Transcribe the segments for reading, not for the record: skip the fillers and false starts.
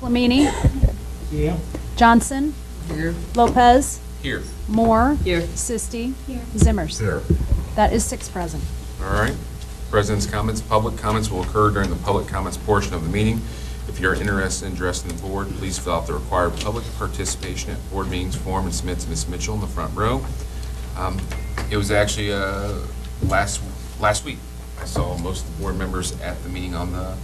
Flamini, Yeah. Johnson, Here. Lopez, Here. Moore, Here. Sisti, Zimmers. Here. That is 6 present. All right. President's comments, public comments will occur during the public comments portion of the meeting. If you're interested in addressing the board, please fill out the required public participation at board meetings form and submit to Ms. Mitchell in the front row. It was actually last week. I saw most of the board members at the meeting on the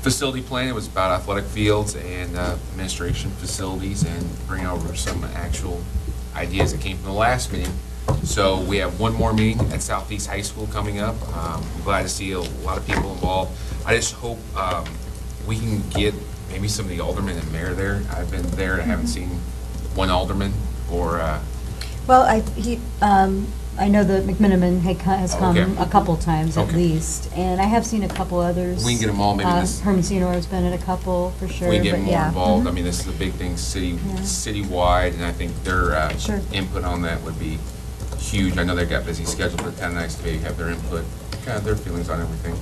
facility plan. It was about athletic fields and administration facilities and bringing over some actual ideas that came from the last meeting. So we have one more meeting at Southeast High School coming up. I'm glad to see a lot of people involved. I just hope we can get maybe some of the aldermen and mayor there. I've been there and I haven't seen one alderman or. Well, I know that McMiniman has come Okay. a couple times at Okay. least, and I have seen a couple others. We can get them all, maybe this. Herman Senior's been at a couple for sure. We can get but more yeah. involved. I Mhm. mean, this is a big thing Yeah. citywide, and I think their Sure. input on that would be huge. I know they've got busy schedules, but it's kind of nice to maybe have their input, kind of their feelings on everything.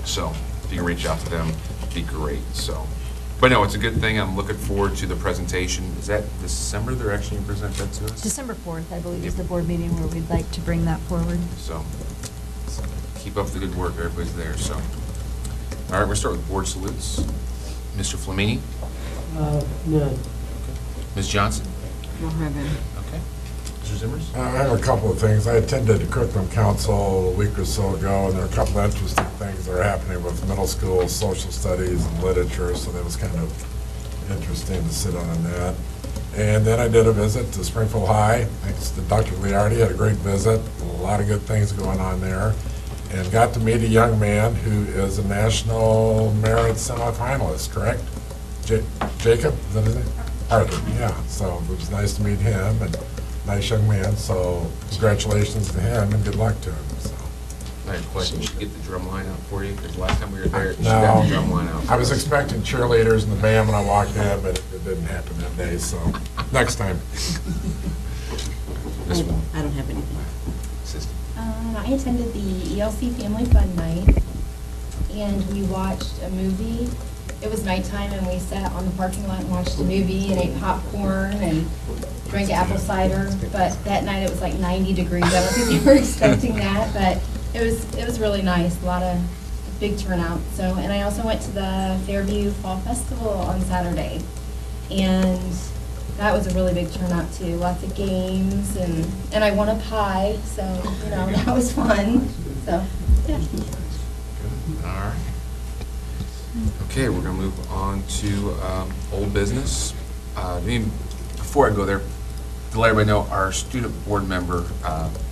So if you can reach out to them, it'd be great. So, but no, it's a good thing. I'm looking forward to the presentation. Is that December they're actually going to present that to us? December 4th, I believe, is Yep. the board meeting where we'd like to bring that forward. So keep up the good work. Everybody's there. So, all right, we'll start with board salutes. Mr. Flamini, None. Ms. Johnson. Don't have any. Okay. Mr. Zimmers? I have a couple of things. I attended the curriculum council a week or so ago, and there are a couple of interesting things that are happening with middle school social studies and literature, so that was kind of interesting to sit on that. And then I did a visit to Springfield High, thanks to Dr. Liardi, had a great visit, a lot of good things going on there, and got to meet a young man who is a national merit semifinalist, correct? Jacob, is that his name? Arthur, yeah, so it was nice to meet him, and nice young man, so congratulations to him and good luck to him, so. I had a question. Should get the drum line out for you, because last time we were there, she No, got the drum line out. I was expecting cheerleaders and the band when I walked in, but it didn't happen that day, so next time. This one. I don't have anything. Sister. I attended the ELC Family Fun Night, and we watched a movie. It was nighttime, and we sat on the parking lot and watched a movie and ate popcorn and drank apple cider. But that night it was like 90 degrees. I don't think they were expecting that, but it was really nice. A lot of big turnout. So, and I also went to the Fairview Fall Festival on Saturday, and that was a really big turnout too. Lots of games, and I won a pie, so that was fun. So, yeah. All right. Okay, we're going to move on to old business. Before I go there, to let everybody know, our student board member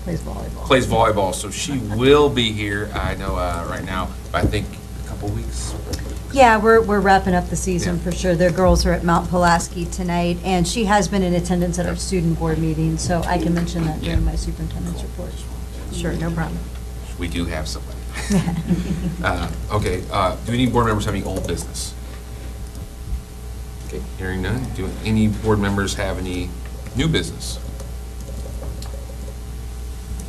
Plays volleyball. plays volleyball, so she will be here, I know right now, but I think a couple weeks. Yeah, we're wrapping up the season Yeah. for sure. Their girls are at Mount Pulaski tonight, and she has been in attendance at our student board meeting, so I can mention that during Yeah. my superintendent's report. Sure, no problem. We do have somebody. Okay, do any board members have any old business? Okay, hearing none. Do any board members have any new business?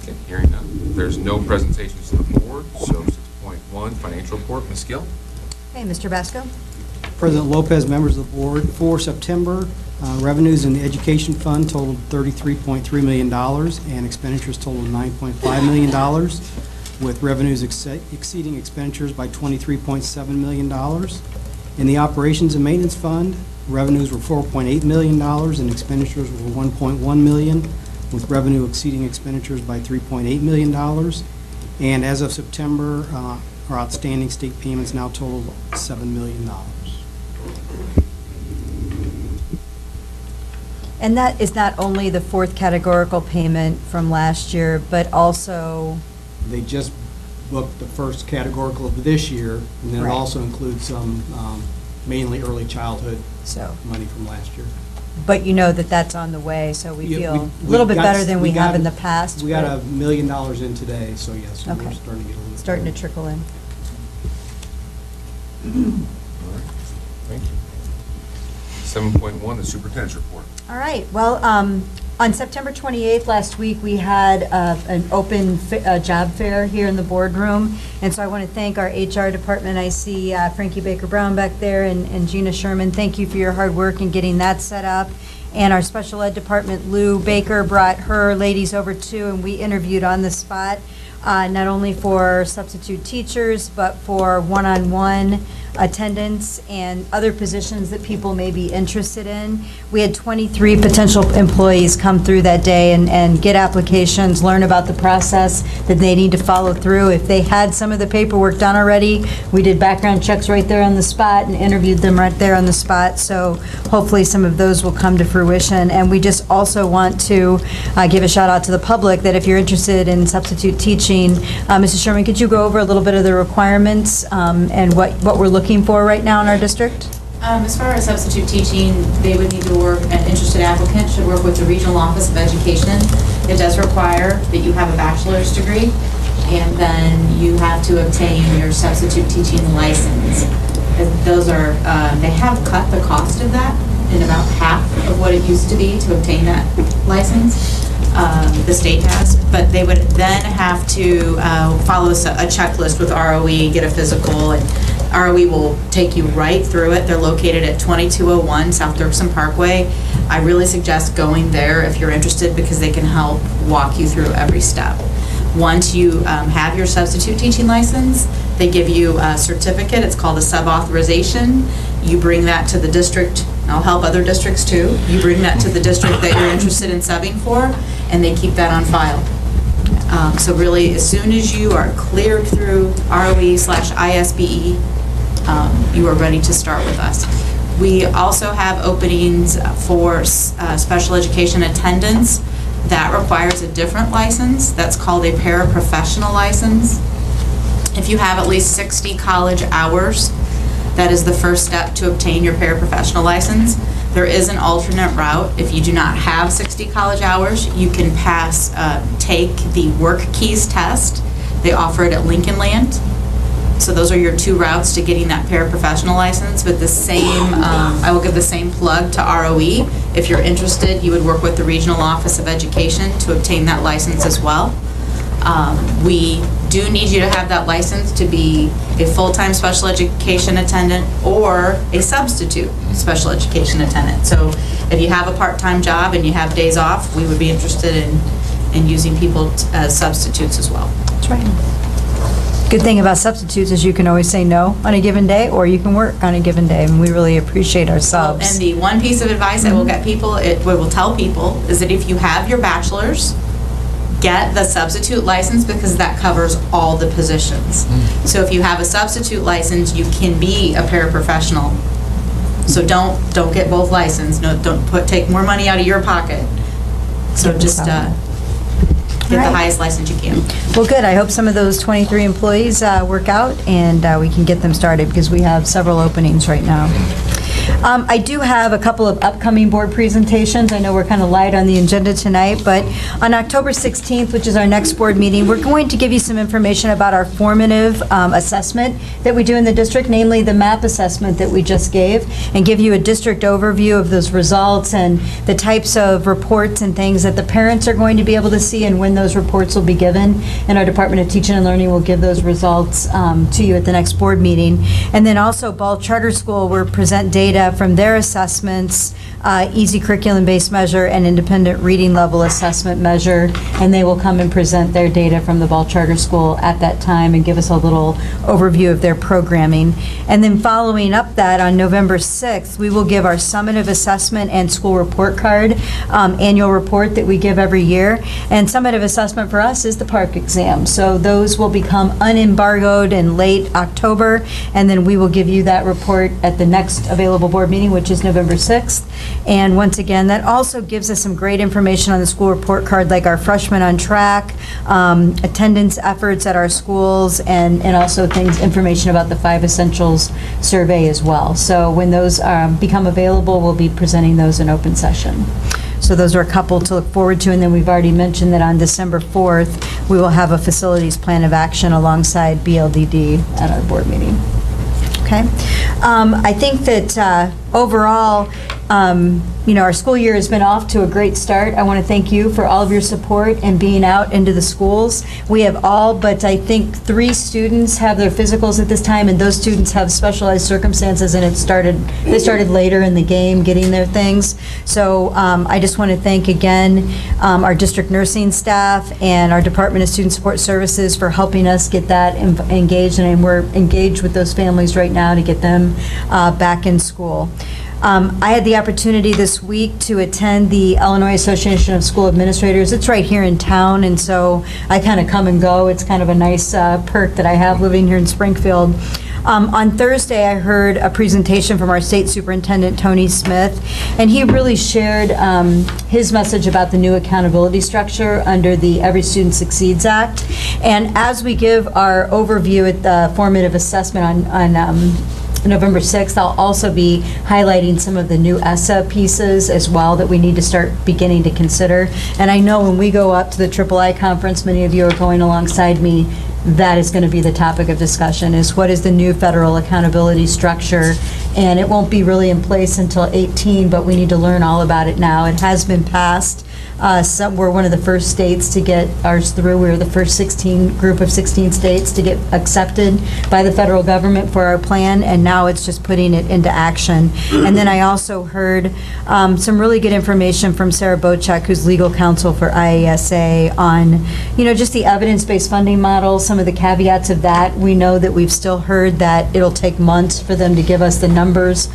Okay, hearing none. There's no presentations to the board, so 6.1, financial report. Ms. Gill? Hey, Mr. Basco? President Lopez, members of the board, for September, revenues in the education fund totaled $33.3 million, and expenditures totaled $9.5 million, with revenues exceeding expenditures by $23.7 million. In the operations and maintenance fund, revenues were $4.8 million, and expenditures were $1.1 million, with revenue exceeding expenditures by $3.8 million. And as of September, our outstanding state payments now total $7 million. And that is not only the fourth categorical payment from last year, but also, They just booked the first categorical of this year, and then it Right. also includes some mainly early childhood so, money from last year. but you know that that's on the way, so we Yeah, feel we a little bit got- better than we have got- in the past. We got but $1 million in today, so yes, we're Okay. starting to get a little bit. starting to trickle in. All right, thank you. 7.1, the superintendent's report. All right, well, On September 28th, last week, we had an open job fair here in the boardroom, and so I want to thank our HR department. I see Frankie Baker-Brown back there and Gina Sherman. Thank you for your hard work in getting that set up. And our special ed department, Lou Baker, brought her ladies over too, and we interviewed on the spot, not only for substitute teachers, but for one-on-one attendance and other positions that people may be interested in. We had 23 potential employees come through that day and get applications, learn about the process that they need to follow through. If they had some of the paperwork done already, we did background checks right there on the spot and interviewed them right there on the spot. So hopefully some of those will come to fruition. And we just also want to give a shout out to the public that if you're interested in substitute teaching, Mrs. Sherman, could you go over a little bit of the requirements and what we're looking for right now in our district? As far as substitute teaching, they would need to work, an interested applicant should work with the Regional Office of Education. It does require that you have a bachelor's degree, and then you have to obtain your substitute teaching license. Those are, they have cut the cost of that in about half of what it used to be to obtain that license. The state has, but they would then have to follow a checklist with ROE, get a physical, and ROE will take you right through it. They're located at 2201 South Dirksen Parkway. I really suggest going there if you're interested because they can help walk you through every step. Once you have your substitute teaching license, they give you a certificate. It's called a sub-authorization. You bring that to the district. I'll help other districts too. You bring that to the district that you're interested in subbing for, and they keep that on file. So really, as soon as you are cleared through ROE/ISBE, you are ready to start with us. We also have openings for special education attendance. That requires a different license. That's called a paraprofessional license. If you have at least 60 college hours, that is the first step to obtain your paraprofessional license. There is an alternate route. If you do not have 60 college hours, you can take the Work Keys test. They offer it at Lincoln Land. So those are your two routes to getting that paraprofessional license. But the same, I will give the same plug to ROE. If you're interested, you would work with the Regional Office of Education to obtain that license as well. We do need you to have that license to be a full-time special education attendant or a substitute special education attendant. So if you have a part-time job and you have days off, we would be interested in using people as substitutes as well. That's right. Good thing about substitutes is you can always say no on a given day, or you can work on a given day, and we really appreciate our subs. And the one piece of advice I will get people, what will tell people, is that if you have your bachelor's, get the substitute license because that covers all the positions. So if you have a substitute license, you can be a paraprofessional. So don't get both licensed. No, don't take more money out of your pocket. So just get the highest license you can. Well, good. I hope some of those 23 employees work out and we can get them started because we have several openings right now. I do have a couple of upcoming board presentations. I know we're kind of light on the agenda tonight, but on October 16th, which is our next board meeting, we're going to give you some information about our formative assessment that we do in the district, namely the MAP assessment that we just gave, and give you a district overview of those results and the types of reports and things that the parents are going to be able to see and when those reports will be given. And our Department of Teaching and Learning will give those results to you at the next board meeting. And then also Ball Charter School will present data from their assessments, easy curriculum-based measure and independent reading level assessment measure, and they will come and present their data from the Ball Charter School at that time and give us a little overview of their programming. And then following up that, on November 6th, we will give our summative assessment and school report card annual report that we give every year. And summative assessment for us is the PARCC exam. So those will become unembargoed in late October, and then we will give you that report at the next available board meeting, which is November 6th. And once again, that also gives us some great information on the school report card, like our freshmen on track, attendance efforts at our schools, and also information about the 5 Essentials survey as well. So when those become available, we'll be presenting those in open session. So those are a couple to look forward to. And then we've already mentioned that on December 4th, we will have a facilities plan of action alongside BLDD at our board meeting. Okay. I think that overall, our school year has been off to a great start. I want to thank you for all of your support and being out into the schools. We have all but I think 3 students have their physicals at this time, and those students have specialized circumstances, and they started later in the game getting their things. So I just want to thank again our district nursing staff and our Department of Student Support Services for helping us get that engaged, and we're engaged with those families right now to get them back in school. I had the opportunity this week to attend the Illinois Association of School Administrators. It's right here in town, and so I kind of come and go. It's kind of a nice perk that I have living here in Springfield. On Thursday, I heard a presentation from our state superintendent, Tony Smith, and he really shared his message about the new accountability structure under the Every Student Succeeds Act. And as we give our overview at the formative assessment on November 6th, I'll also be highlighting some of the new ESSA pieces as well that we need to start beginning to consider. And I know when we go up to the III conference, many of you are going alongside me, that is going to be the topic of discussion, is what is the new federal accountability structure. And it won't be really in place until 18, but we need to learn all about it now. It has been passed. We're one of the first states to get ours through. We were the first group of 16 states to get accepted by the federal government for our plan, and now it's just putting it into action. And then I also heard some really good information from Sarah Bochek, who's legal counsel for IASA, on, just the evidence-based funding model, some of the caveats of that. We know that we've still heard that it'll take months for them to give us the numbers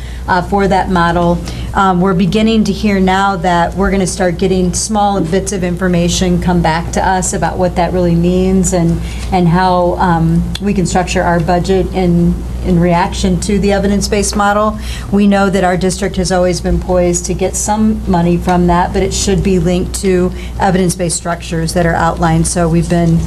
for that model. We're beginning to hear now that we're going to start getting small bits of information come back to us about what that really means and how we can structure our budget in reaction to the evidence-based model. We know that our district has always been poised to get some money from that, but it should be linked to evidence-based structures that are outlined. So we've been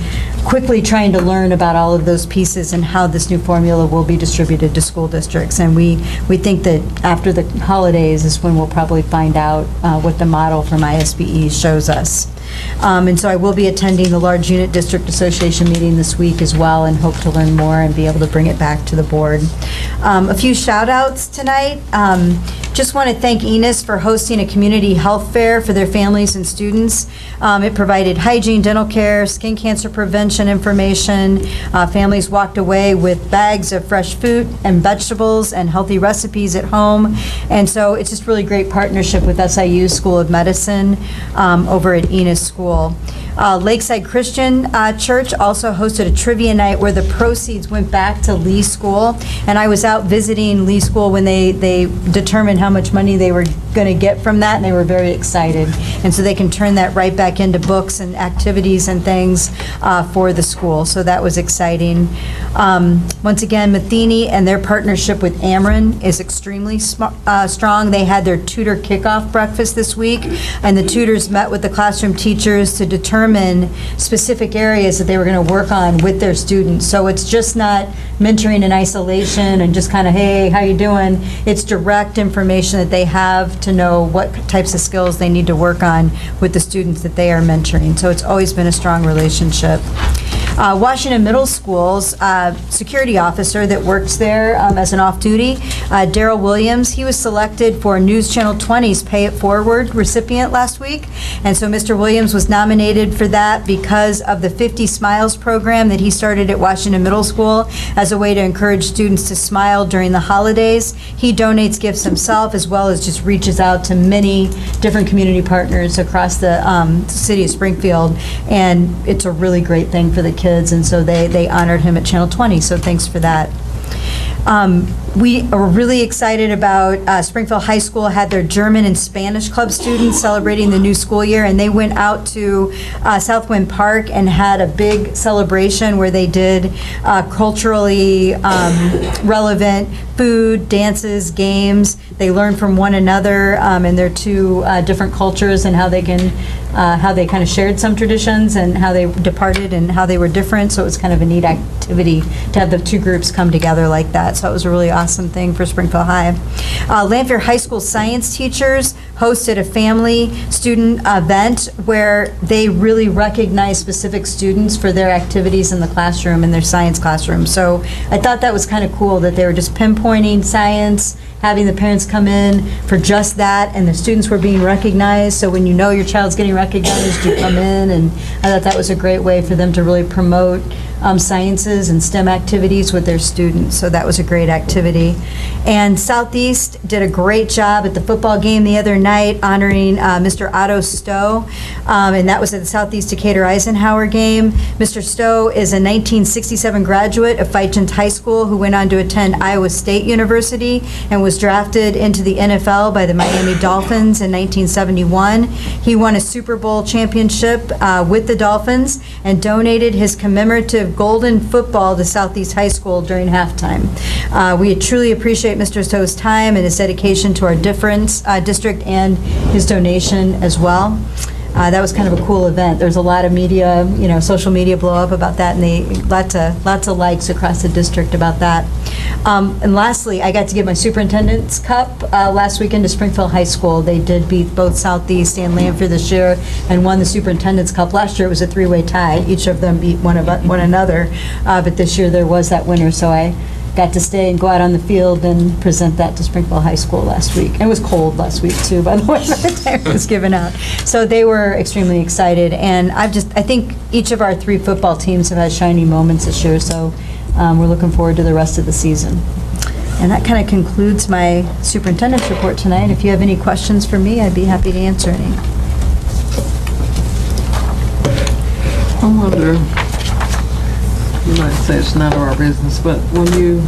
quickly trying to learn about all of those pieces and how this new formula will be distributed to school districts. And we think that after the holidays is when we'll probably find out what the model from ISBE shows us. And so I will be attending the Large Unit District Association meeting this week as well, and hope to learn more and be able to bring it back to the board. A few shout outs tonight. Just want to thank Enos for hosting a community health fair for their families and students. It provided hygiene, dental care, skin cancer prevention information. Families walked away with bags of fresh fruit and vegetables and healthy recipes at home. And so it's just really great partnership with SIU School of Medicine over at Enos School. Lakeside Christian Church also hosted a trivia night where the proceeds went back to Lee School. And I was out visiting Lee School when they determined how much money they were going to get from that, and they were very excited. And so they can turn that right back into books and activities and things for the school. So that was exciting. Once again, Matheny and their partnership with Ameren is extremely strong. They had their tutor kickoff breakfast this week, and the tutors met with the classroom teachers to determine specific areas that they were going to work on with their students. So it's just not mentoring in isolation and just kind of, hey, how you doing? It's direct information that they have to know what types of skills they need to work on with the students that they are mentoring. So it's always been a strong relationship. Washington Middle School's security officer that works there as an off-duty, Daryl Williams, he was selected for News Channel 20's Pay It Forward recipient last week. And so Mr. Williams was nominated for that because of the 50 Smiles program that he started at Washington Middle School as a way to encourage students to smile during the holidays. He donates gifts himself, as well as just reaches out to many different community partners across the city of Springfield. And it's a really great thing for the kids, and so they honored him at Channel 20, so thanks for that. We are really excited about Springfield High School had their German and Spanish club students celebrating the new school year, and they went out to Southwind Park and had a big celebration where they did culturally relevant food, dances, games. They learned from one another and their two different cultures and how they kind of shared some traditions and how they departed and how they were different. So it was kind of a neat activity to have the two groups come together like that. So it was a really awesome thing for Springfield High. Lanphier High School science teachers hosted a family student event where they really recognized specific students for their activities in the classroom, in their science classroom. So I thought that was kind of cool that they were just pinpointing science having the parents come in for just that, and the students were being recognized. So when you know your child's getting recognized, you come in, and I thought that was a great way for them to really promote sciences and STEM activities with their students. So that was a great activity. And Southeast did a great job at the football game the other night honoring Mr. Otto Stowe, and that was at the Southeast Decatur Eisenhower game. Mr. Stowe is a 1967 graduate of Fighton High School who went on to attend Iowa State University and was drafted into the NFL by the Miami Dolphins in 1971. He won a Super Bowl championship with the Dolphins and donated his commemorative golden football to Southeast High School during halftime. We truly appreciate Mr. Stowe's time and his dedication to our district and his donation as well. That was kind of a cool event. There's a lot of media, social media blow up about that, and lots of likes across the district about that. And lastly, I got to give my Superintendent's Cup last weekend to Springfield High School. They did beat both Southeast and Lanphier this year and won the Superintendent's Cup. Last year it was a three-way tie. Each of them beat one another, but this year there was that winner, so I got to stay and go out on the field and present that to Springfield High School last week. And it was cold last week too, by the way, by the time it was given out. So they were extremely excited, and I think each of our three football teams have had shining moments this year, so we're looking forward to the rest of the season. And that kind of concludes my superintendent's report tonight. If you have any questions for me, I'd be happy to answer any. I wonder, you might say it's none of our business, but when you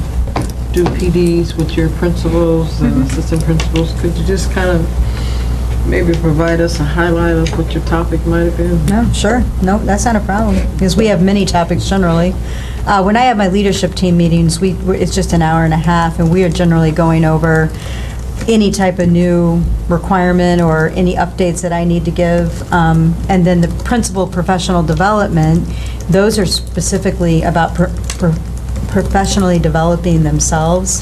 do PDs with your principals and assistant principals, could you just kind of maybe provide us a highlight of what your topic might have been? No, sure. No, that's not a problem, because we have many topics generally. When I have my leadership team meetings, it's just an hour and a half, and we are generally going over any type of new requirement or any updates that I need to give. And then the principal professional development, those are specifically about professionally developing themselves.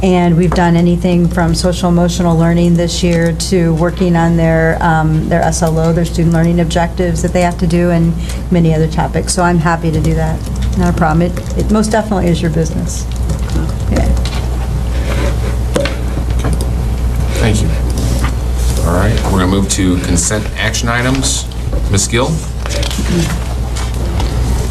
And we've done anything from social emotional learning this year to working on their SLO, their student learning objectives that they have to do, and many other topics. So I'm happy to do that. Not a problem. It most definitely is your business. Yeah. Thank you. All right, we're going to move to consent action items. Ms. Gill?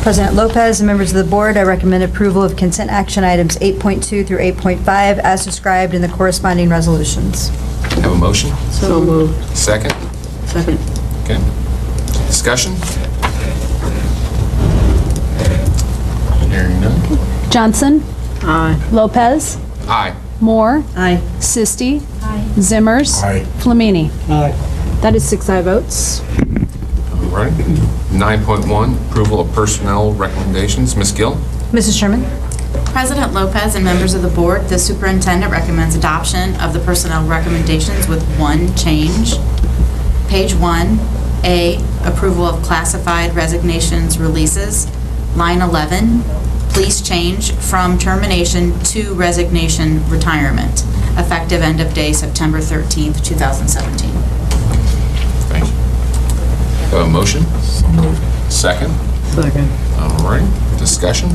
President Lopez and members of the board, I recommend approval of consent action items 8.2 through 8.5 as described in the corresponding resolutions. Have a motion? So moved. Second? Second. Okay. Discussion? Hearing none. Johnson, Aye. Lopez, Aye. Moore, Aye. Sisti, Aye. Zimmers. Aye. Flamini. Aye. That is 6 aye votes. All right. 9.1, approval of personnel recommendations. Ms. Gill? Mrs. Sherman? President Lopez and members of the board, the superintendent recommends adoption of the personnel recommendations with one change. Page 1, A, approval of classified resignations releases. Line 11, please change from termination to resignation retirement, effective end of day September 13th, 2017. Thank you. Have a motion? So moved. Second? Second. All right. Discussion?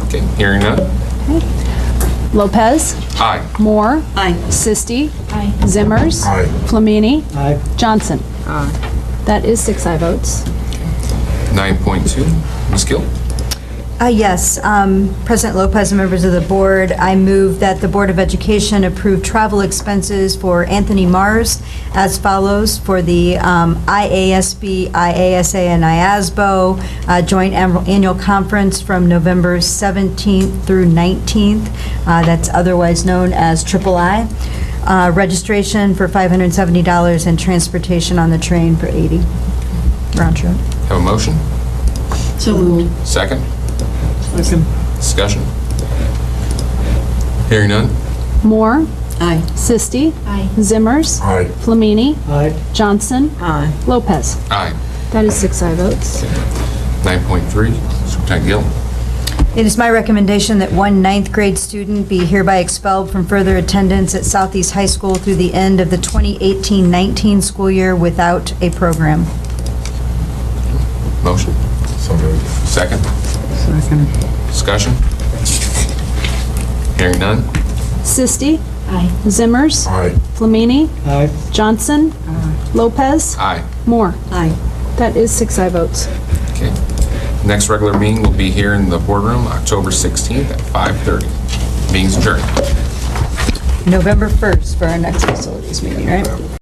Okay, hearing none. Lopez, Aye. Moore, Aye. Sisti, Aye. Zimmers. Aye. Flamini. Aye. Johnson. Aye. That is 6 aye votes. 9.2, Ms. Gill? Yes. President Lopez and members of the board, I move that the Board of Education approve travel expenses for Anthony Mars as follows for the IASB, IASA, and IASBO joint annual conference from November 17th through 19th. That's otherwise known as III. Registration for $570 and transportation on the train for $80 round trip. Have a motion? So moved. Second? Second. Discussion? Hearing none. Moore, Aye. Sisti, Aye. Zimmers. Aye. Flamini. Aye. Johnson. Aye. Lopez. Aye. That is 6 aye votes. 9.3, Superintendent Gill? It is my recommendation that one ninth grade student be hereby expelled from further attendance at Southeast High School through the end of the 2018-19 school year without a program. Motion? So moved. Second? Second. Discussion? Hearing none. Sisti. Aye. Zimmers. Aye. Flamini. Aye. Johnson. Lopez. Aye. Moore. Aye. That is 6 aye votes. Okay. Next regular meeting will be here in the boardroom, October 16th at 5:30. Meeting's adjourned. November 1st for our next facilities meeting, right?